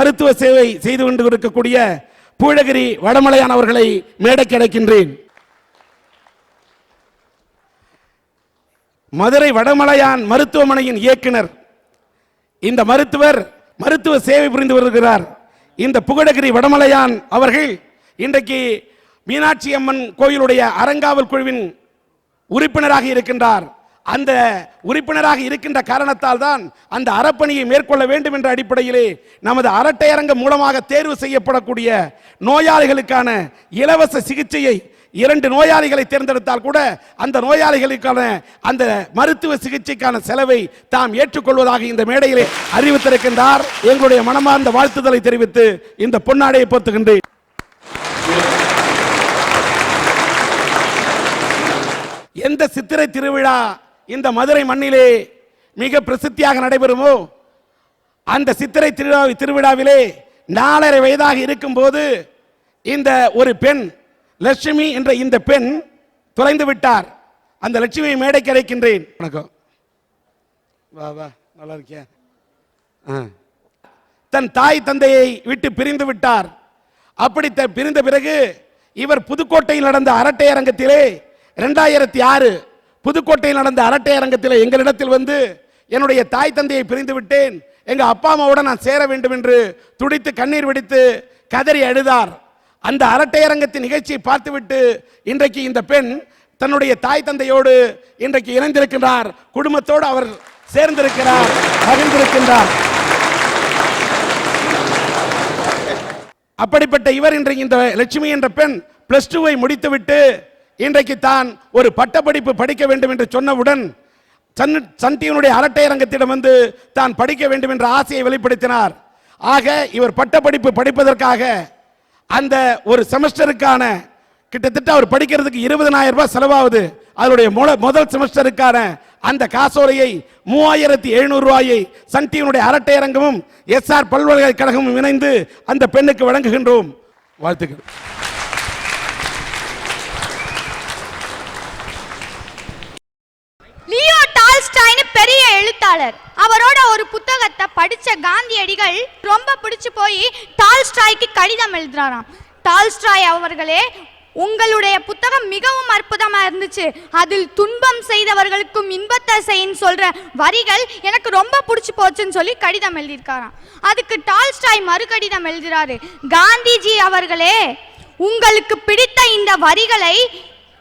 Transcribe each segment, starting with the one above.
மருத்துவ சேவை செய்து கொண்டு இருக்கக்கூடிய பூழகிரி வடமலையான் அவர்களை மேடைக்கு அழைக்கின்றேன். மதுரை வடமலையான் மருத்துவமனையின் இயக்குனர் இந்த மருத்துவர் மருத்துவ சேவை புரிந்து வருகிறார். இந்த புகழகிரி வடமலையான் அவர்கள் இன்றைக்கு மீனாட்சி அம்மன் கோயிலுடைய அறங்காவல் குழுவின் உறுப்பினராக இருக்கின்றார். அந்த உறுப்பினராக இருக்கின்ற காரணத்தால் தான் அந்த அறப்பணியை மேற்கொள்ள வேண்டும் என்ற அடிப்படையிலே நமது அரட்டையரங்கம் மூலமாக தேர்வு செய்யப்படக்கூடிய நோயாளிகளுக்கான இலவச சிகிச்சையை 2 நோயாளிகளை தேர்ந்தெடுத்தால் கூட அந்த நோயாளிகளுக்கான அந்த மருத்துவ சிகிச்சைக்கான செலவை தாம் ஏற்றுக்கொள்வதாக இந்த மேடையிலே அறிவித்திருக்கின்றார். எங்களுடைய மனமார்ந்த வாழ்த்துதலை தெரிவித்து இந்த பொன்னாடையை போர்த்துகின்றேன். எந்த சித்திரை திருவிழா இந்த மதுரை மண்ணிலே மிக பிரசித்தியாக நடைபெறுமோ அந்த சித்திரை திருவிழாவிலே 4.5 வயதாக இருக்கும் போது இந்த ஒரு பெண் லட்சுமி என்ற இந்த பெண் தொலைந்து விட்டார். அந்த லட்சுமியை மேடைக்கு அழைக்கின்றேன். வணக்கம். வா வா, நல்லா இருக்கியா? தன் தாய் தந்தையை விட்டு பிரிந்து விட்டார். அப்படி பிரிந்த பிறகு இவர் புதுக்கோட்டையில் நடந்த அரட்டை அரங்கத்திலே 2006 புதுக்கோட்டையில் நடந்த அரட்டை அரங்கத்திலே எங்களிடத்தில் வந்து என்னுடைய தாய் தந்தையை பிரிந்து விட்டேன், எங்க அப்பா அம்மாவுடன் நான் சேர வேண்டும் என்று துடித்து கண்ணீர் வெடித்து கதறி அழுதார். அந்த அரட்டையரங்கத்தின் நிகழ்ச்சியை பார்த்துவிட்டு இன்றைக்கு இந்த பெண் தன்னுடைய தாய் தந்தையோடு இன்றைக்கு இணைந்திருக்கின்றார். குடும்பத்தோடு அவர் சேர்ந்திருக்கிறார், மகிழ்ந்திருக்கின்றார். அப்படிப்பட்ட இவர் இன்றைக்கு இந்த லட்சுமி என்ற பெண் +2 முடித்துவிட்டு இன்றைக்கு தான் ஒரு பட்டப்படிப்பு படிக்க வேண்டும் என்று சொன்னவுடன் சன் டிவியினுடைய அரட்டையரங்கத்திடம் வந்து தான் படிக்க வேண்டும் என்ற ஆசையை வெளிப்படுத்தினார். ஆக இவர் பட்டப்படிப்பு படிப்பதற்காக அந்த ஒரு செமஸ்டருக்கான கிட்டத்தட்ட அவர் படிக்கிறதுக்கு 20,000 ரூபாய் செலவாகுது. அதனுடைய முதல் செமஸ்டருக்கான அந்த காசோலையை 3,700 ரூபாயை சன் டிவியினுடைய அரட்டையரங்கமும் SR பல்கலைக்கழகமும் இணைந்து அந்த பெண்ணுக்கு வழங்குகின்றோம். வாழ்த்துக்கள். லியோ டால்ஸ்டாய்னு பெரிய எழுத்தாளர். அவரோட ஒரு புத்தகத்தை படிச்ச காந்தியடிகள் ரொம்ப பிடிச்சு போய் டால்ஸ்டாய்க்கு கடிதம் எழுதுறாராம். டால்ஸ்டாய் அவர்களே, உங்களுடைய புத்தகம் மிகவும் அற்புதமா இருந்துச்சு. அதில் துன்பம் செய்தவர்களுக்கும் இன்பத்தை செய்யும் சொல்ற வரிகள் எனக்கு ரொம்ப பிடிச்சு போச்சுன்னு சொல்லி கடிதம் எழுதியிருக்காராம். அதுக்கு டால்ஸ்டாய் மறு கடிதம் எழுதுறாரு. காந்திஜி அவர்களே, உங்களுக்கு பிடித்த இந்த வரிகளை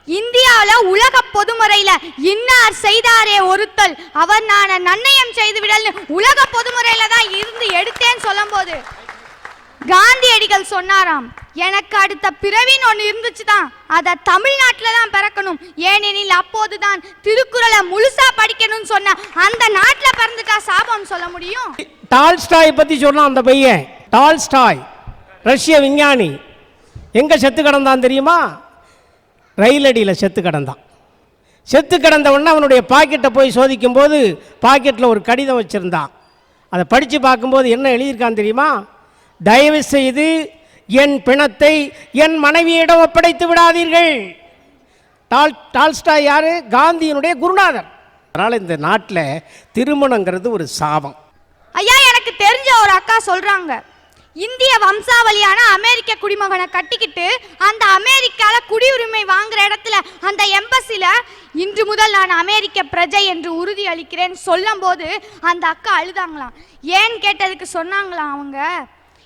இந்தியாவில் உலக பொதுமுறையில இன்னார் செய்தாரே ஒருத்தல் அவர் நான் நன்னயம் செய்து விடல் உலக பொதுமுறையில தான் இருந்து எடுத்தேன்னு சொல்லும் போது காந்தியடிகள் சொன்னாராம், எனக்கு அடுத்த பிறவின்னு ஒன்று இருந்துச்சு தான், அதை தமிழ்நாட்டில் தான் பிறக்கணும், ஏனெனில் அப்போதுதான் திருக்குறளை முழுசா படிக்கணும்னு சொன்ன அந்த நாட்டில் பிறந்துட்டா சாபம் சொல்ல முடியும். டால்ஸ்டாய் பத்தி சொன்னான் அந்த பையன். டால்ஸ்டாய் ரஷ்ய விஞ்ஞானி. எங்க செத்து கிடந்தான் தெரியுமா? ரயில் அடியில் செத்து கிடந்தான். செத்து கிடந்த உடனே அவனுடைய பாக்கெட்டை போய் சோதிக்கும் போது பாக்கெட்டில் ஒரு கடிதம் வச்சுருந்தான். அதை படித்து பார்க்கும்போது என்ன எழுதியிருக்கான் தெரியுமா? தயவு செய்து என் பிணத்தை என் மனைவியிடம் ஒப்படைத்து விடாதீர்கள். டால்ஸ்டாய் யாரு? காந்தியினுடைய குருநாதர். அதனால் இந்த நாட்டில் திருமணங்கிறது ஒரு சாபம். ஐயா, எனக்கு தெரிஞ்ச ஒரு அக்கா சொல்றாங்க, இந்திய வம்சாவளியான அமெரிக்க குடிமகனை கட்டிக்கிட்டு அந்த அமெரிக்கால குடியுரிமை வாங்குற இடத்துல அந்த எம்பசில இன்று முதல் நான் அமெரிக்க பிரஜை என்று உறுதி அளிக்கிறேன் சொல்லும் போது அந்த அக்கா அழுதாங்களாம். ஏன் கேட்டதுக்கு சொன்னாங்களாம், அவங்க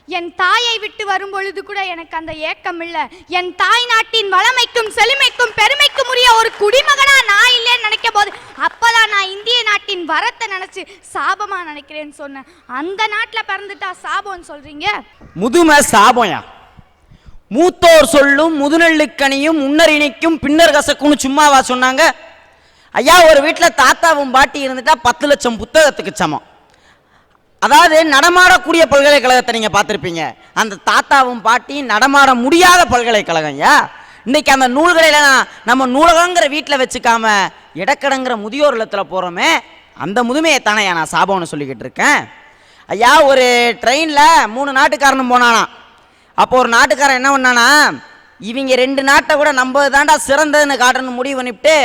என் தாயை விட்டு வரும் பொழுது கூட எனக்கு அந்த ஏக்கம் இல்லை, என் தாய் நாட்டின் வளமைக்கும் செழுமைக்கும் பெருமைக்கும் உரிய ஒரு குடிமகனா நான் இல்லைன்னு நினைக்கும் போது அப்பதான் நான் இந்திய நாட்டின் வரத்தை நினைச்சு சாபமா நினைக்கிறேன்னு சொன்னேன். அந்த நாட்டில் பிறந்துட்டா சாபம்னு சொல்றீங்க? முதுமை சாபம்யா. மூத்தோர் சொல்லும் முதுநெல்லுக்கனியும் முன்னர் இணைக்கும் பின்னர் கசக்கும்னு சும்மாவா சொன்னாங்க? ஐயா, ஒரு வீட்டில் தாத்தாவும் பாட்டி இருந்துட்டா 10 லட்சம் புத்தகத்துக்கு சமம். அதாவது நடமாடக்கூடிய பல்கலைக்கழகத்தை நீங்கள் பார்த்துருப்பீங்க. அந்த தாத்தாவும் பாட்டியும் நடமாட முடியாத பல்கலைக்கழகம். இன்னைக்கு அந்த நூல்களையில நம்ம நூலகங்கிற வீட்டில் வச்சுக்காம இடக்கடங்கிற முதியோர் இல்லத்தில் போகிறோமே, அந்த முதுமையை தானே நான் சாபம்னு சொல்லிக்கிட்டு இருக்கேன். ஐயா, ஒரு ட்ரெயினில் 3 நாட்டுக்காரனும் போனானா. அப்போ ஒரு நாட்டுக்காரன் என்ன பண்ணானா, இவங்க 2 நாட்டை கூட நம்ம தாண்டா சிறந்ததுன்னு காட்டணும்னு முடிவு பண்ணிவிட்டு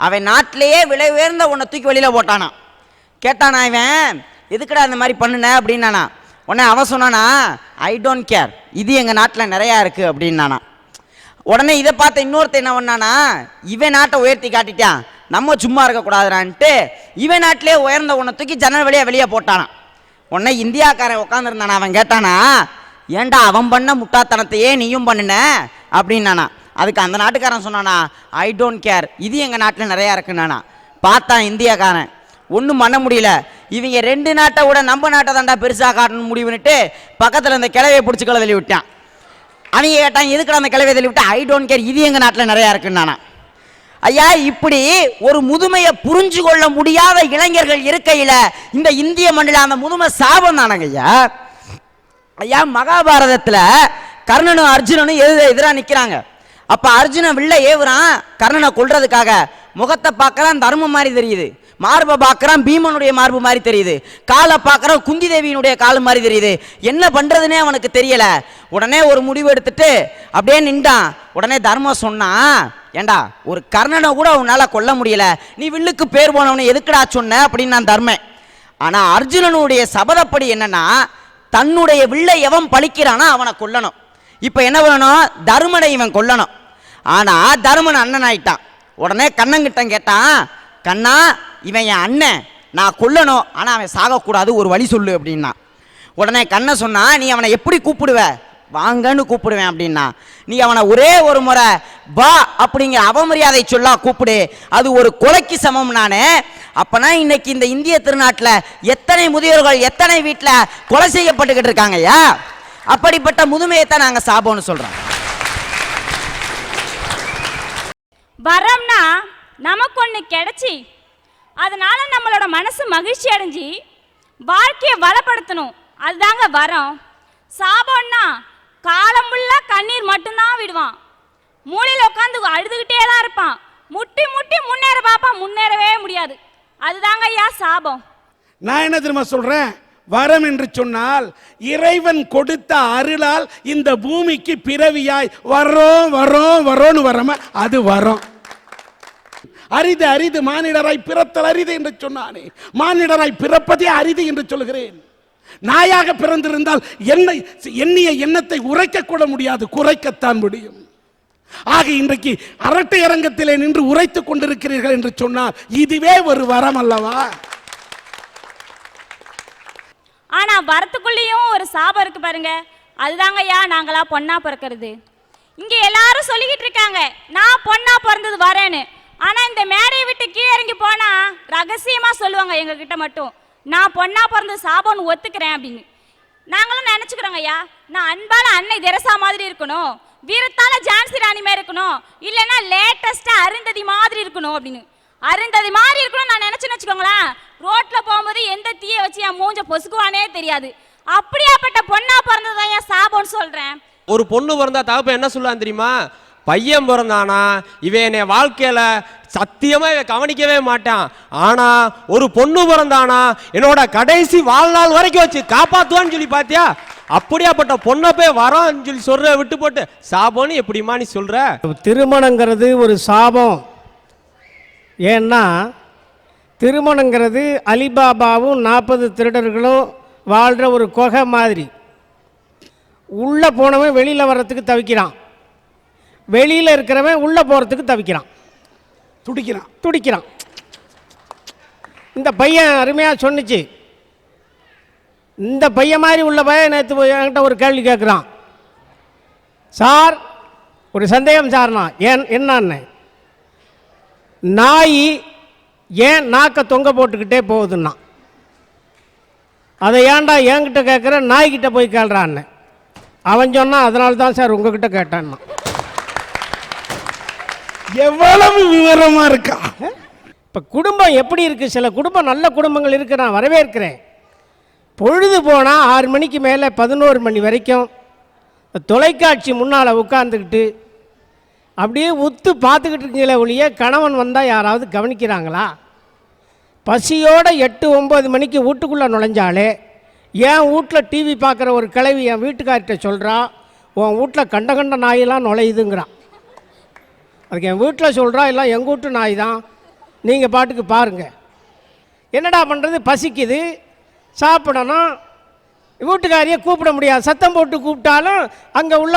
அவன் நாட்டிலேயே விலை உயர்ந்த ஒன்றை தூக்கி வெளியில் போட்டானா. கேட்டானா, இவன் எதுக்கடா அந்த மாதிரி பண்ணுன அப்படின்னானா. உடனே அவன் சொன்னானா, ஐ டோன்ட் கேர், இது எங்கள் நாட்டில் நிறையா இருக்குது அப்படின்னானா. உடனே இதை பார்த்த இன்னொருத்த என்ன பண்ணானா, இவன் நாட்டை உயர்த்தி காட்டிட்டான், நம்ம சும்மா இருக்கக்கூடாதுறான்ட்டு இவன் நாட்டிலே உயர்ந்த உன்னை தூக்கி ஜன்னல் வழியாக வெளியே போட்டானான். உடனே இந்தியாக்காரன் உட்காந்துருந்தானா, அவன் கேட்டானா, ஏண்டா அவன் பண்ண முட்டாத்தனத்தையே நீயும் பண்ணுன அப்படின்னானா. அதுக்கு அந்த நாட்டுக்காரன் சொன்னானா, ஐ டோன்ட் கேர், இது எங்கள் நாட்டில் நிறையா இருக்குன்னானா. பார்த்தான் இந்தியாக்காரன், ஒன்றும் பண்ண முடியல, இவங்க 2 நாட்டை விட நம்ம நாட்டை தாண்டா பெருசாக காட்டணும் முடிவுன்னுட்டு பக்கத்தில் இந்த கிளவையை பிடிச்சி கிளவி விட்டான். அவங்க கேட்டான், எதுக்குடா அந்த கிளவையை தள்ளி விட்டு, ஐ டோன்ட் கேர், இது எங்கள் நாட்டில் நிறையா இருக்குன்னானா. ஐயா, இப்படி ஒரு முதுமையை புரிஞ்சு கொள்ள முடியாத இளைஞர்கள் இருக்கையில் இந்த இந்திய மண்ணில் அந்த முதுமை சாபம் தானங்க ஐயா. ஐயா, மகாபாரதத்தில் கர்ணனும் அர்ஜுனனும் எதிராக நிற்கிறாங்க. அப்போ அர்ஜுனன் வில்ல ஏவுறான் கர்ணனை கொல்றதுக்காக. முகத்தை பார்க்குறான் தர்மம் மாதிரி தெரியுது, மார்பை பார்க்குறான் பீமனுடைய மார்பு மாதிரி தெரியுது, காலை பார்க்குறான் குந்தி தேவியினுடைய கால் மாதிரி தெரியுது. என்ன பண்ணுறதுனே அவனுக்கு தெரியல. உடனே ஒரு முடிவு எடுத்துட்டு அப்படியே நின்றான். உடனே தர்மம் சொன்னான், ஏண்டா ஒரு கர்ணனை கூட உன்னால் கொல்ல முடியல, நீ வில்லுக்கு பேர் போனவனை எதுக்குடா சொன்ன அப்படின்னு நான் தர்மன். ஆனால் அர்ஜுனனுடைய சபதப்படி என்னன்னா, தன்னுடைய வில்லை எவன் பழிக்கிறானோ அவனை கொல்லணும். இப்போ என்ன பண்ணணும், தர்மனை இவன் கொல்லணும். ஆனால் தர்மன் அண்ணன் ஆயிட்டான். உடனே கண்ணங்கிட்ட கேட்டான், கண்ணா இவன் என் அண்ணன், நான் கொல்லணும், ஆனால் அவன் சாகக்கூடாது, ஒரு வழி சொல்லு அப்படின்னா. உடனே கண்ணை சொன்னா, நீ அவனை எப்படி கூப்பிடுவ, வாங்கன்னு கூப்பிடுவேன் அப்படின்னா. நீ அவனை ஒரே ஒரு முறை பா அப்படிங்கிற அவமரியாதை சொல்லா கூப்பிடு, அது ஒரு கொலைக்கு சமம். நானே அப்பனா இன்னைக்கு இந்த இந்திய திருநாட்டில் எத்தனை முதியோர்கள் எத்தனை வீட்டில் கொலை செய்யப்பட்டுக்கிட்டு இருக்காங்கய்யா. அப்படிப்பட்ட முதுமையை தான் நாங்கள் சாபம்னு சொல்கிறோம். வரம்னா நமக்கு ஒன்று கிடைச்சி அதனால நம்மளோட மனசு மகிழ்ச்சி அடைஞ்சி வாழ்க்கையை வளப்படுத்தணும், அதுதாங்க வரம். சாபம்னா காலம் ஃபுல்லாக கண்ணீர் மட்டும்தான் விடுவான், மூளையில் உட்காந்து அழுதுகிட்டே தான் இருப்பான், முட்டி முட்டி முன்னேற பார்ப்பான், முன்னேறவே முடியாது. அதுதாங்க ஐயா சாபம். நான் என்ன தெரியுமா சொல்றேன், வரம் என்று சொன்னால் இறைவன் கொடுத்த அருளால் இந்த பூமிக்கு பிறவியாய் வரோம் வரோம் வரோன்னு வரம, அது வரம். அரிது அரிது மானிடராய் பிறத்தல் அரிது என்று சொன்னானே, மானிடராய் பிறப்பதே அரிது என்று சொல்கிறேன். நாயாக பிறந்திருந்தால் எண்ணிய எண்ணத்தை உரைக்க கூட முடியாது, குறைக்கத்தான் முடியும். ஆக இன்றைக்கு அரட்டை அரங்கத்திலே நின்று உரைத்துக் கொண்டிருக்கிறீர்கள் என்று சொன்னால் இதுவே ஒரு வரம் அல்லவா? ஆனா வரத்துக்குள்ளேயும் ஒரு சாபம் இருக்கு பாருங்க, அதுதாங்க ஐயா நாங்களா பொண்ணா பிறக்கிறது. இங்க எல்லாரும் சொல்லிக்கிட்டு இருக்காங்க நான் பொண்ணா பிறந்தது வரேன்னு. ஆனா இந்த மேடையை விட்டு கீழே இறங்கி போனா ரகசியமா சொல்லுவாங்க எங்க கிட்ட மட்டும், நான் பொண்ணா பிறந்தது சாபம்னு ஒத்துக்கிறேன் அப்படின்னு. நாங்களும் நினைச்சுக்கிறோங்க ஐயா, நான் அன்பான அன்னை தெரசா மாதிரி இருக்கணும், வீரத்தால ஜான்சி ராணி மாதிரி இருக்கணும், இல்லைன்னா லேட்டஸ்டா அருந்ததி மாதிரி இருக்கணும் அப்படின்னு. அருந்ததி மாதிரி இருக்கணும் நான் நினைச்சுன்னு வச்சுக்கோங்களேன், ரோட்ல போகும்போது எந்த தீயை வச்சு என் மூஞ்ச பொசுக்குவானே தெரியாது. அப்படியாப்பட்ட பொண்ணா பிறந்ததான் என் சாபம்னு சொல்றேன். ஒரு பொண்ணு பிறந்தா தகப்ப என்ன சொல்லுவான் தெரியுமா, பையன் பிறந்தானா இவன் என்னை வாழ்க்கையில சத்தியமா இவன் கவனிக்கவே மாட்டான், ஆனா ஒரு பொண்ணு பிறந்தானா என்னோட கடைசி வாழ்நாள் வரைக்கும் வச்சு காப்பாத்துவான்னு சொல்லி பாத்தியா, அப்படியாப்பட்ட பொண்ணை போய் வரோன்னு சொல்லி சொல்ற விட்டு போட்டு சாபம்னு எப்படிமா நீ சொல்ற? திருமணங்கிறது ஒரு சாபம். ஏன்னா திருமணங்கிறது அலிபாபாவும் 40 திருடர்களும் வாழ்கிற ஒரு குகை மாதிரி. உள்ளே போனவன் வெளியில் வர்றதுக்கு தவிக்கிறான், வெளியில் இருக்கிறவன் உள்ளே போகிறதுக்கு தவிக்கிறான், துடிக்கிறான். இந்த பையன் அருமையாக சொன்னிச்சு. இந்த பையன் மாதிரி உள்ள பையன் நேற்று என்கிட்ட ஒரு கேள்வி கேட்குறான், சார் ஒரு சந்தேகம் சார்னா என்னன்னு, நாய் ஏன் நாக்கை தொங்க போட்டுக்கிட்டே போகுதுன்னா, அதை ஏன்டா என்கிட்ட கேட்குற நாய்கிட்ட போய் கேள்றான்னு. அவன் சொன்னான் அதனால தான் சார் உங்ககிட்ட கேட்டான்னா. எவ்வளவு விவரமா இருக்கா. இப்போ குடும்பம் எப்படி இருக்குது, சில குடும்பம் நல்ல குடும்பங்கள் இருக்குது, நான் வரவேற்கிறேன். பொழுது போனால் 6 மணிக்கு மேலே 11 மணி வரைக்கும் தொலைக்காட்சி முன்னால் உட்காந்துக்கிட்டு அப்படியே உத்து பார்த்துக்கிட்டு இருக்கீங்களே ஒழிய கணவன் வந்தால் யாராவது கவனிக்கிறாங்களா? பசியோடு 8-9 மணிக்கு வீட்டுக்குள்ளே நுழைஞ்சாலே என் வீட்டில் டிவி பார்க்குற ஒரு கிழவி என் வீட்டுக்கார்கிட்ட சொல்கிறா, உன் வீட்டில் கண்ட கண்ட நாயெல்லாம் நுழையுதுங்கிறான். அதுக்கு என் வீட்டில் சொல்கிறா, இல்லை எங்கள் வீட்டு நாய் தான், நீங்கள் பாட்டுக்கு பாருங்கள். என்னடா பண்ணுறது, பசிக்குது, சாப்பிடணும், வீட்டுக்காரியை கூப்பிட முடியாது. சத்தம் போட்டு கூப்பிட்டாலும் அங்கே உள்ள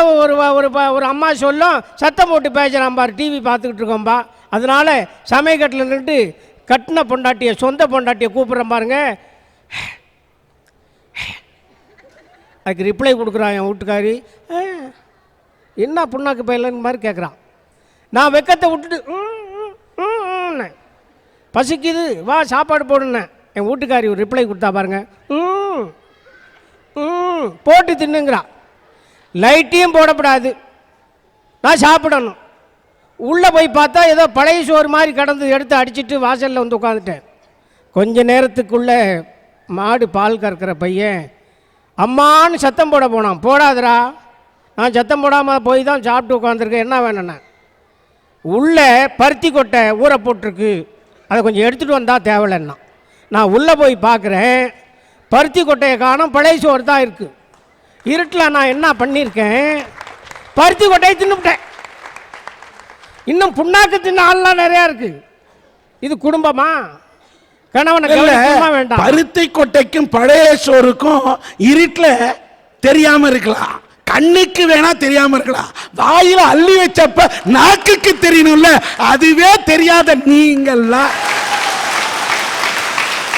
ஒரு அம்மா சொல்லும், சத்தம் போட்டு பேசுகிறான் பார், டிவி பார்த்துக்கிட்டு இருக்கோம்பா. அதனால சமயக்கட்டில் நின்று கட்டின பொண்டாட்டியை, சொந்த பொண்டாட்டியை கூப்பிட்றேன் பாருங்க. அதுக்கு ரிப்ளை கொடுக்குறான் என் வீட்டுக்காரி. என்ன புண்ணாக்கு பயிலன்னு மாதிரி கேட்குறான். நான் வெக்கத்தை விட்டுட்டு பசிக்குது வா சாப்பாடு போடுனேன். என் வீட்டுக்காரி ஒரு ரிப்ளை கொடுத்தா பாருங்க, போட்டு தின்னுங்கிறான். லைட்டையும் போடக்கூடாது, நான் சாப்பிடணும். உள்ளே போய் பார்த்தா ஏதோ பழைய சோறு மாதிரி கடந்து எடுத்து அடிச்சுட்டு வாசலில் வந்து உட்காந்துட்டேன். கொஞ்ச நேரத்துக்குள்ளே மாடு பால் கறக்கிற பையன் அம்மான்னு சத்தம் போட போனான். போடாதரா, நான் சத்தம் போடாமல் போய் தான் சாப்பிட்டு உட்காந்துருக்கேன், என்ன வேணுண்ணே. உள்ளே பருத்தி கொட்டை ஊற போட்டிருக்கு, அதை கொஞ்சம் எடுத்துகிட்டு வந்தால் தேவையில்லைன்னா. நான் உள்ளே போய் பார்க்குறேன், பருத்தி கொட்டையை காணோம், பழைய சோறு தான் இருக்குது. இருட்டில் நான் என்ன பண்ணியிருக்கேன், பருத்தி கொட்டையை தின்னுவிட்டேன். இன்னும் புண்ணாக்கு தின்ன ஆள்லாம் நிறையா இருக்குது. இது குடும்பமா? கணவனை வேண்டாம். பருத்தி கொட்டைக்கும் பழைய சோறுக்கும் இருட்டில் தெரியாம இருக்கலாம், கண்ணுக்கு வேணா தெரியாம இருக்கலாம், வாயில அள்ளி வச்சப்ப நாக்குக்கு தெரியணும்ல, அதுவே தெரியாத நீங்கள்லாம்.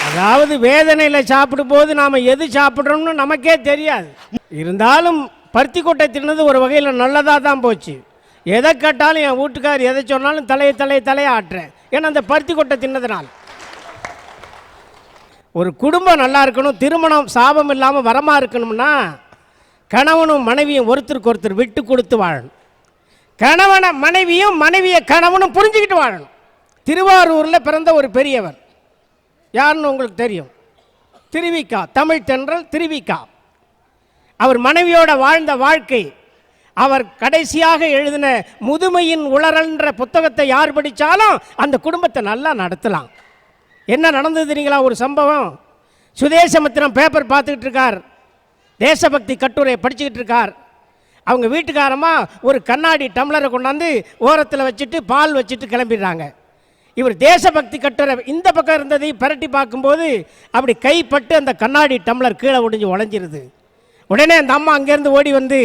அதாவது வேதனையில் சாப்பிடும் போது நாம் எது சாப்பிட்றோம்னு நமக்கே தெரியாது. இருந்தாலும் பருத்தி கொட்டை தின்னது ஒரு வகையில் நல்லதாக தான் போச்சு. எதை கேட்டாலும் என் வீட்டுக்கார் எதை சொன்னாலும் தலையை ஆட்டுறேன். ஏன்னா அந்த பருத்தி கொட்டை தின்னதுனால். ஒரு குடும்பம் நல்லா இருக்கணும், திருமணம் சாபம் இல்லாமல் வரமாக இருக்கணும்னா கணவனும் மனைவியும் ஒருத்தருக்கு ஒருத்தர் விட்டு கொடுத்து வாழணும். கணவனை மனைவியும் மனைவியை கணவனும் புரிஞ்சுக்கிட்டு வாழணும். திருவாரூரில் பிறந்த ஒரு பெரியவர் யாருன்னு உங்களுக்கு தெரியும், திருவிக்கா, தமிழ் தென்றல் திருவிக்கா. அவர் மனைவியோட வாழ்ந்த வாழ்க்கை, அவர் கடைசியாக எழுதின முதுமையின் உளறல்ன்ற புத்தகத்தை யார் படித்தாலும் அந்த குடும்பத்தை நல்லா நடத்தலாம். என்ன நடந்தது தெரியுங்களா? ஒரு சம்பவம். சுதேசமித்திரம் பேப்பர் பார்த்துக்கிட்டு இருக்கார், தேசபக்தி கட்டுரையை படிச்சுக்கிட்டு இருக்கார். அவங்க வீட்டுக்காரமா ஒரு கண்ணாடி டம்ளரை கொண்டாந்து ஓரத்தில் வச்சுட்டு பால் வச்சுட்டு கிளம்பிடுறாங்க. இவர் தேசபக்தி கட்டுரை இந்த பக்கம் இருந்ததை பரட்டி பார்க்கும்போது அப்படி கைப்பட்டு அந்த கண்ணாடி டம்ளர் கீழே ஒடிஞ்சு உடஞ்சிருது. உடனே அந்த அம்மா அங்கேருந்து ஓடி வந்து,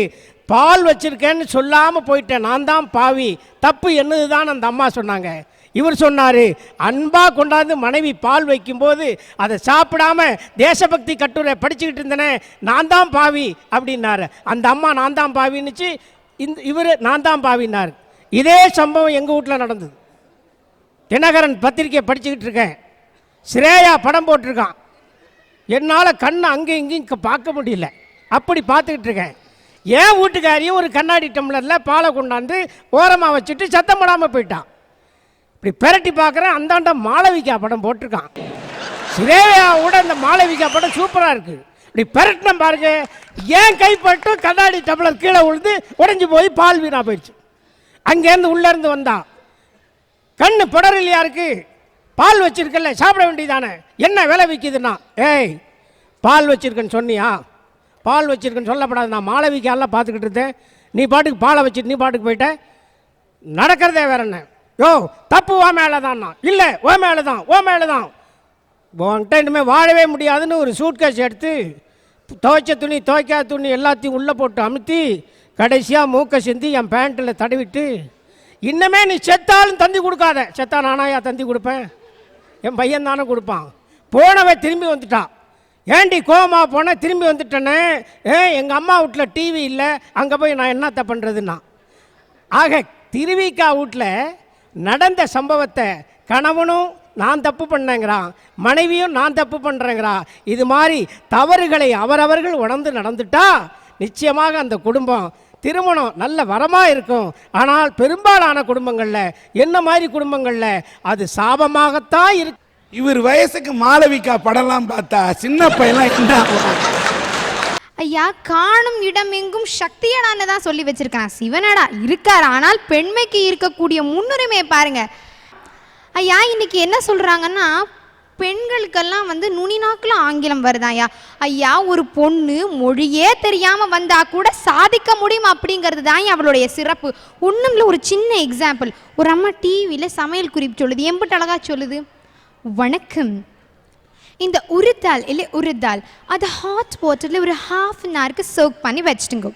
பால் வச்சுருக்கேன்னு சொல்லாமல் போயிட்டேன், நான் தான் பாவி, தப்பு என்னது தான் அந்த அம்மா சொன்னாங்க. இவர் சொன்னார், அன்பாக கொண்டாந்து மனைவி பால் வைக்கும்போது அதை சாப்பிடாம தேசபக்தி கட்டுரை படிச்சுக்கிட்டு இருந்தேனே, நான் தான் பாவி அப்படின்னாரு. அந்த அம்மா நான் தான் பாவின்னுச்சு, இவர் நான் தான் பாவினார். இதே சம்பவம் எங்கள் வீட்டில் நடந்தது. தினகரன் பத்திரிக்கையை படிச்சுக்கிட்டு இருக்கேன், ஸ்ரேயா படம் போட்டிருக்கான். என்னால் கண்ணை அங்கே இங்கேயும் பார்க்க முடியல, அப்படி பார்த்துக்கிட்டு இருக்கேன். என் வீட்டுக்காரியும் ஒரு கண்ணாடி டம்ளரில் பாலை கொண்டாந்து ஓரமாக வச்சுட்டு சத்தம் போடாமல் போயிட்டான். இப்படி பெரட்டி பார்க்குறேன், அந்தாண்ட மாளவிகா படம் போட்டிருக்கான். ஸ்ரேயாவோட அந்த மாளவிகா படம் சூப்பராக இருக்குது. இப்படி பெரட்டின பாருங்க, ஏன் கைப்பட்டு கண்ணாடி டம்ளர் கீழே விழுந்து உடஞ்சி போய் பால் வீணாக போயிடுச்சு. அங்கேருந்து உள்ளேருந்து வந்தான், கண்ணு புடரில்லையா இருக்கு, பால் வச்சிருக்கல சாப்பிட வேண்டியதானே, என்ன விலை விற்கிதுன்னா, ஏய் பால் வச்சிருக்கேன்னு சொன்னியா? பால் வச்சிருக்கேன்னு சொல்லப்படாது, நான் மாளவிகாலாம் பார்த்துக்கிட்டு இருந்தேன், நீ பாட்டுக்கு பாலை வச்சுட்டு நீ பாட்டுக்கு போயிட்ட, நடக்கிறதே வேற என்ன? யோ தப்பு ஓ மேலே தான்ண்ணா. இல்லை ஓ மேலே தான், ஓ மேலே தான். உன்கிட்ட இனிமேல் வாழவே முடியாதுன்னு ஒரு சூட்கேஸ் எடுத்து துவைச்ச துணி துவைக்காத துணி எல்லாத்தையும் உள்ளே போட்டு அமுத்தி கடைசியாக மூக்கை சிந்தி என் பேண்ட்டில் தடவிட்டு, இன்னமே நீ செத்தாலும் தந்தி கொடுக்காத. செத்தா நானாயா தந்தி கொடுப்பேன்? என் பையன் தானே கொடுப்பான். போனவன் திரும்பி வந்துட்டான். ஏண்டி கோமா போனேன், திரும்பி வந்துட்டேனே, எங்கள் அம்மா வீட்டில் டிவி இல்லை, அங்கே போய் நான் என்னத்த பண்ணுறதுன்னா. ஆக திருவிக்கா வீட்டில் நடந்த சம்பவத்தை கணவனும் நான் தப்பு பண்ணேங்கிறான், மனைவியும் நான் தப்பு பண்ணுறேங்கிறா. இது மாதிரி தவறுகளை அவரவர்கள் உணர்ந்து நடந்துட்டா நிச்சயமாக அந்த குடும்பம் திருமணம் நல்ல வரமாக இருக்கும். ஆனால் பெரும்பாலான குடும்பங்களில், என்ன மாதிரி குடும்பங்களில் அது சாபமாகத்தான் இருக்கு. இவர் வயசுக்கு மாளவிகா படம்லாம் பார்த்தா சின்ன பையன்லாம் என்ன ஐயா, காணும் இடம் எங்கும் சக்தியடான்னு தான் சொல்லி வச்சிருக்கான். சிவனடா இருக்கார், ஆனால் பெண்மைக்கு இருக்கக்கூடிய முன்னுரிமையை பாருங்க. ஐயா, இன்னைக்கு என்ன சொல்றாங்கன்னா, பெண்களுக்கெல்லாம் நுனி நாக்கில் ஆங்கிலம் வருதான். ஐயா ஒரு பொண்ணு மொழியே தெரியாம வந்தா கூட சாதிக்க முடியும் அப்படிங்கிறது தான் அவளுடைய சிறப்பு. ஒண்ணுங்கள ஒரு சின்ன எக்ஸாம்பிள், ஒரு அம்மா டிவியில சமையல் குறிப்பு சொல்லுது, எம்பிட்டு அழகா சொல்லுது, வணக்கம், இந்த உருத்தால் இல்லை உருத்தால் அதை ஹாட் வாட்டரில் ஒரு ½ an hour சோக் பண்ணி வச்சுட்டுங்க.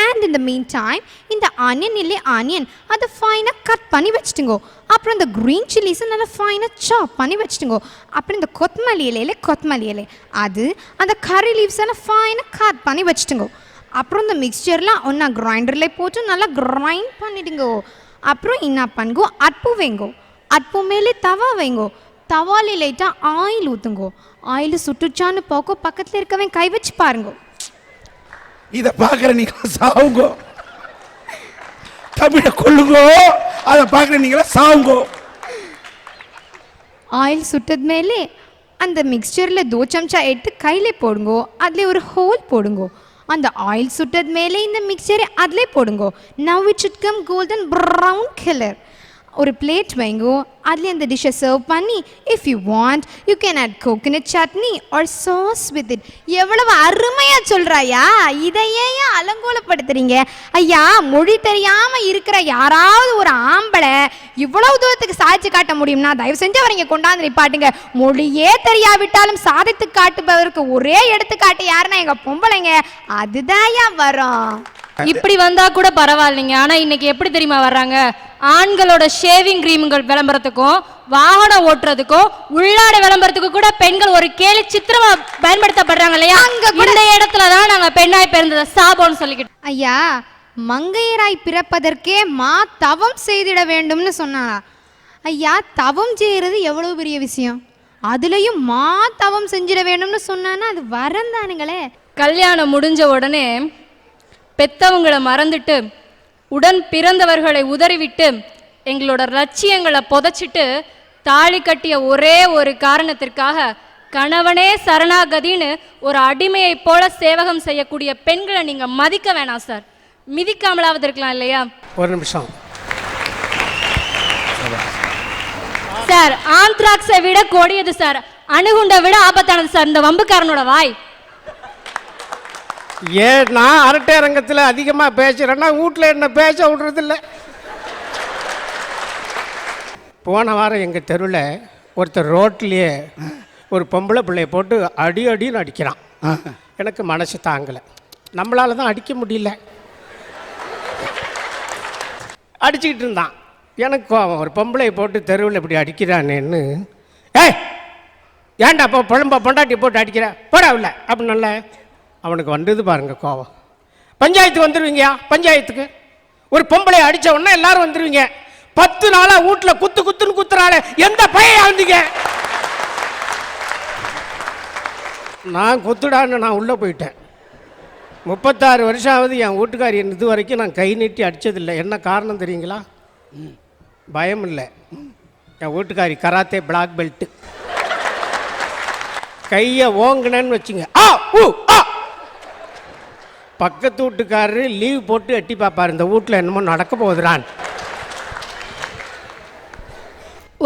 அண்ட் இந்த மீன் டைம் இந்த ஆனியன் இல்லை ஆனியன் அதை ஃபைனாக கட் பண்ணி வச்சுட்டுங்கோ. அப்புறம் இந்த க்ரீன் சில்லிஸை நல்லா ஃபைனாக சாப் பண்ணி வச்சுட்டுங்கோ. அப்புறம் இந்த கொத்தமல்லி இலையில கொத்தமல்லி இலை அது அந்த கறி லீவ்ஸ் எல்லாம் ஃபைனாக கட் பண்ணி வச்சுட்டுங்கோ. அப்புறம் இந்த மிக்சர்லாம் ஒன்றா கிரைண்டரில் போட்டு நல்லா கிரைண்ட் பண்ணிடுங்கோ. அப்புறம் என்ன பண்ணுங்கோ, அட்பு வைங்கோ. அட்பு மேலே தவா வைங்கோ. தவாலே லைட்டாக ஆயில் ஊற்றுங்கோ. ஆயில் சுட்டுச்சான்னு பார்க்க பக்கத்தில் இருக்கவன் கை வச்சு பாருங்கோ. இதை பார்க்குற நீங்களா சாவுங்கோ, தமிழை கொள்ளுங்கோ. அதை பார்க்குற நீங்களா சாவுங்கோ. ஆயில் சுட்டது மேலே அந்த மிக்சரில் 2 चमचा எடுத்து கையில் போடுங்கோ. அதில் ஒரு ஹோல் போடுங்கோ. அந்த ஆயில் சுட்டது மேலே இந்த மிக்சரை அதிலே போடுங்கோ. Now it should come golden brown colour. ஒரு பிளேட் வைங்கோ. அதில் அந்த டிஷ்ஷை சர்வ் பண்ணி if you want you can add coconut chutney or sauce with it. எவ்வளவு அருமையாக சொல்கிறாயா, இதையே அலங்கோலப்படுத்துறீங்க ஐயா. மொழி தெரியாமல் இருக்கிற யாராவது ஒரு ஆம்பளை இவ்வளவு தூரத்துக்கு சாதிச்சு காட்ட முடியும்னா தயவு செஞ்சு அவர் இங்கே கொண்டாந்து நிப்பாட்டுங்க. மொழியே தெரியாவிட்டாலும் சாதித்து காட்டுபவருக்கு ஒரே எடுத்துக்காட்டு யாருன்னா எங்கள் பொம்பளைங்க. அதுதான் வரும். இப்படி வந்தா கூட பரவாயில்லைங்க. ஆனா இன்னைக்கு எப்படி தெரியுமா வர்றாங்க, ஆண்களோட ஷேவிங் கிரீம்கள் விளம்பரத்துக்கும் வாகனம் ஓட்டுறதுக்கும் உள்ளாடை விளம்பரத்துக்கும் கூட பெண்கள் ஒரு கேலி சித்திரமா பயன்படுத்தப்படுறாங்க இல்லையா? இந்த இடத்துலதான் நாங்க பெண்ணாய் பிறந்தத சாபம்னு சொல்லிக்கிட்டு. ஐயா, மங்கையராய் பிறப்பதற்கே தவம் செய்திட வேண்டும்னு சொன்னாரா? ஐயா, தவம் செய்யறது எவ்வளவு பெரிய விஷயம். அதுலயும் தவம் செஞ்சிட வேண்டும்னு சொன்னான்னா அது வரந்தானுங்களே. கல்யாணம் முடிஞ்ச உடனே பெத்தவங்களை மறந்துட்டு உடன் பிறந்தவர்களை உதறிவிட்டு எங்களோட லட்சியங்களை புதைச்சிட்டு தாலி கட்டிய ஒரே ஒரு காரணத்திற்காக கணவனே சரணாகதின்னு ஒரு அடிமையை போல சேவகம் செய்யக்கூடிய பெண்களை நீங்க மதிக்க வேணாம் சார். மிதிக்காமலாவது இருக்கலாம் இல்லையா? ஒரு நிமிஷம் சார். ஆந்த்ராக்ஸை விட கொடியது சார், அணுகுண்டை விட ஆபத்தானது சார் இந்த வம்புக்காரனோட வாய். ஏன் நான் அரட்டை அரங்கத்தில் அதிகமாக பேசுகிறேன்னா வீட்டில் என்ன பேச விடுறதில்ல. போன வாரம் எங்கள் தெருவில் ஒருத்தர் ரோட்லேயே ஒரு பொம்பளை பிள்ளையை போட்டு அடின்னு அடிக்கிறான். எனக்கு மனசு தாங்கலை. நம்மளால தான் அடிக்க முடியல. அடிச்சுக்கிட்டு இருந்தான். எனக்கு கோவம், ஒரு பொம்பளையை போட்டு தெருவில் இப்படி அடிக்கிறானேன்னு. ஏன்டா அப்போ பொண்டாட்டி போட்டு அடிக்கிற போடா இல்லை அப்படின்னால அவனுக்கு வந்தது பாருங்க கோவம். பஞ்சாயத்துக்கு வந்துடுவீங்க. பஞ்சாயத்துக்கு ஒரு பொம்பளை அடித்த உடனே எல்லாரும் வந்துடுவீங்க. 10 நாளாக வீட்டில் குத்துன்னு குத்துறாள். எந்த பையன் வந்தீங்க? நான் குத்துடான்னு நான் உள்ளே போயிட்டேன். 36 வருஷம் ஆகுது என் வீட்டுக்காரி இது வரைக்கும் நான் கை நீட்டி அடித்ததில்லை. என்ன காரணம் தெரியுங்களா? பயம் இல்லை. என் வீட்டுக்காரி கராத்தே பிளாக் பெல்ட்டு. கையை ஓங்கினேன்னு வச்சுங்க, பக்கத்து வீட்டுக்காரரு லீவ் போட்டு எட்டி பார்ப்பார், இந்த வீட்டில் என்னமோ நடக்க போகுதுறான்.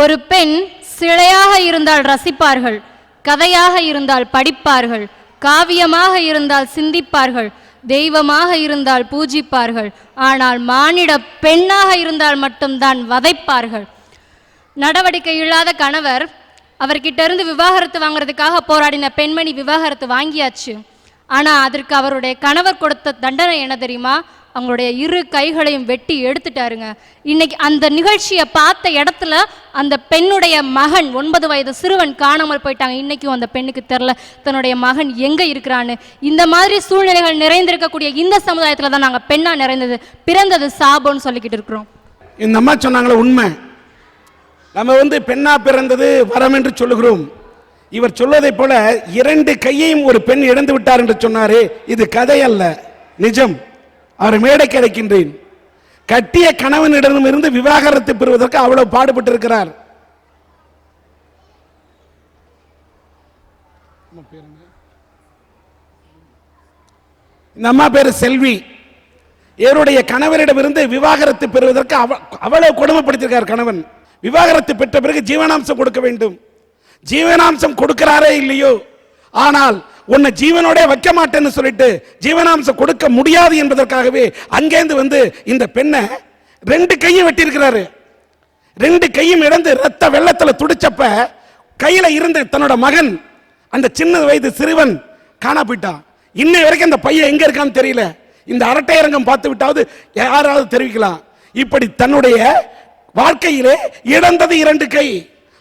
ஒரு பெண் சிலையாக இருந்தால் ரசிப்பார்கள், கதையாக இருந்தால் படிப்பார்கள், காவியமாக இருந்தால் சிந்திப்பார்கள், தெய்வமாக இருந்தால் பூஜிப்பார்கள். ஆனால் மானிட பெண்ணாக இருந்தால் மட்டும்தான் வதைப்பார்கள். நடவடிக்கை இல்லாத கணவர் அவர்கிட்ட இருந்து விவாகரத்து வாங்குறதுக்காக போராடின பெண்மணி விவாகரத்து வாங்கியாச்சு. ஆனால் அதற்கு அவருடைய கணவர் கொடுத்த தண்டனை என்ன தெரியுமா? அவங்களுடைய 2 கைகளையும் வெட்டி எடுத்துட்டாருங்க. இன்னைக்கு அந்த நிகழ்ச்சியை பார்த்த இடத்துல அந்த பெண்ணுடைய மகன் 9 வயது சிறுவன் காணாமல் போயிட்டாங்க. இன்னைக்கும் அந்த பெண்ணுக்கு தெரில தன்னுடைய மகன் எங்கே இருக்கிறான்னு. இந்த மாதிரி சூழ்நிலைகள் நிறைந்திருக்கக்கூடிய இந்த சமுதாயத்தில் தான் நாங்கள் பெண்ணா பிறந்தது சாபம்னு சொல்லிக்கிட்டு இருக்கிறோம். இந்த அம்மா சொன்னாங்களே உண்மை. நம்ம பெண்ணா பிறந்தது வரம் என்று சொல்லுகிறோம். இவர் சொல்வதை போல 2 கையையும் ஒரு பெண் இழந்து விட்டார் என்று சொன்னாரே, இது கதை அல்ல, நிஜம். அவர் மேடைக்கு அழைக்கின்றேன். கட்டிய கணவனிடமிருந்து விவாகரத்து பெறுவதற்கு அவ்வளவு பாடுபட்டு இருக்கிறார். இந்த அம்மா பேரு செல்வி. இவருடைய கணவரிடமிருந்து விவாகரத்து பெறுவதற்கு அவ்வளவு கொடுமைப்படுத்தியிருக்கார் கணவன். விவாகரத்து பெற்ற பிறகு ஜீவனாம்சம் கொடுக்க வேண்டும். ஜீவனாம்சம் கொடுக்கிறாரே இல்லையோ, ஆனால் உன்னை ஜீவனோட வைக்க மாட்டேன்னு சொல்லிட்டு ஜீவனாம்சம் கொடுக்க முடியாது என்பதற்காகவே அங்கேருந்து இந்த பெண்ணை 2 கையும் வெட்டி இருக்கிறாரு. 2 கையும் இழந்து ரத்த வெள்ளத்துல துடிச்சப்ப கையில இருந்த தன்னோட மகன் அந்த சின்ன வயது சிறுவன் காணா போயிட்டான். இன்னை வரைக்கும் அந்த பையன் எங்க இருக்கான்னு தெரியல. இந்த அரட்டையரங்கம் பார்த்து விட்டாவது யாராவது தெரிவிக்கலாம். இப்படி தன்னுடைய வாழ்க்கையிலே இழந்தது 2 கை.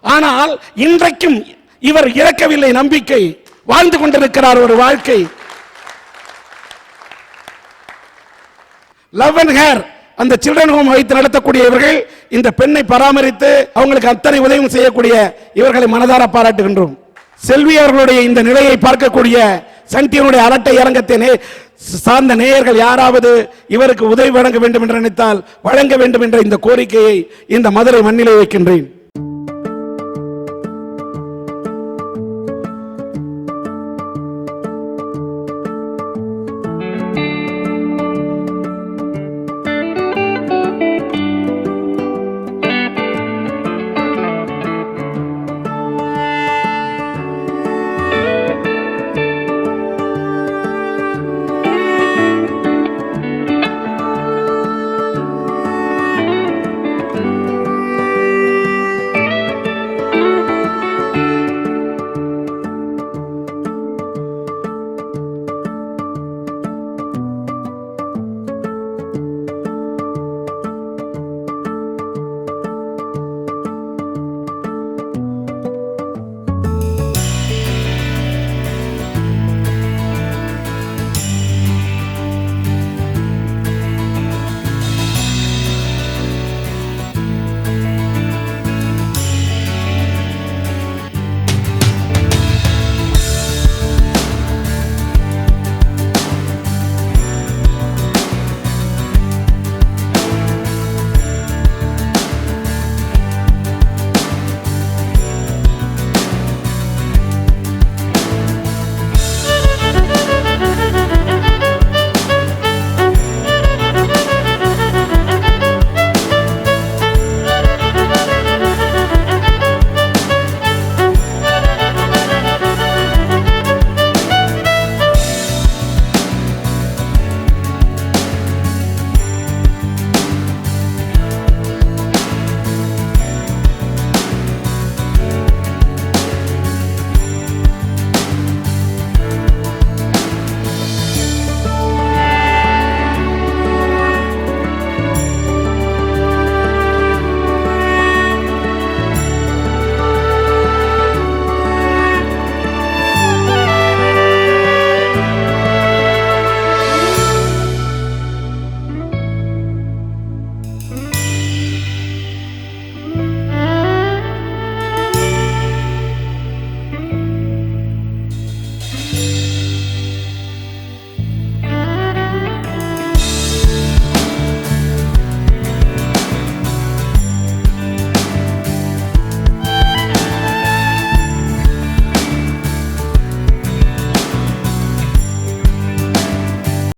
ஆனால் இன்றைக்கும் இவர் இறக்கவில்லை, நம்பிக்கை வாழ்ந்து கொண்டிருக்கிறார் ஒரு வாழ்க்கை. லவ் அண்ட் ஹேர் அந்த சில்ட்ரன் ஹோம் வைத்து நடத்தக்கூடியவர்கள் இந்த பெண்ணை பராமரித்து அவங்களுக்கு அத்தனை உதவியும் செய்யக்கூடிய இவர்களை மனதார பாராட்டுகின்றோம். செல்வி அவர்களுடைய இந்த நிலையை பார்க்கக்கூடிய சன் டிவியுடைய அரட்டை அரங்கத்தை சார்ந்த நேயர்கள் யாராவது இவருக்கு உதவி வழங்க வேண்டும் என்று நினைத்தால் வழங்க வேண்டும் என்ற இந்த கோரிக்கையை இந்த மதுரை மண்ணிலே வைக்கின்றேன்.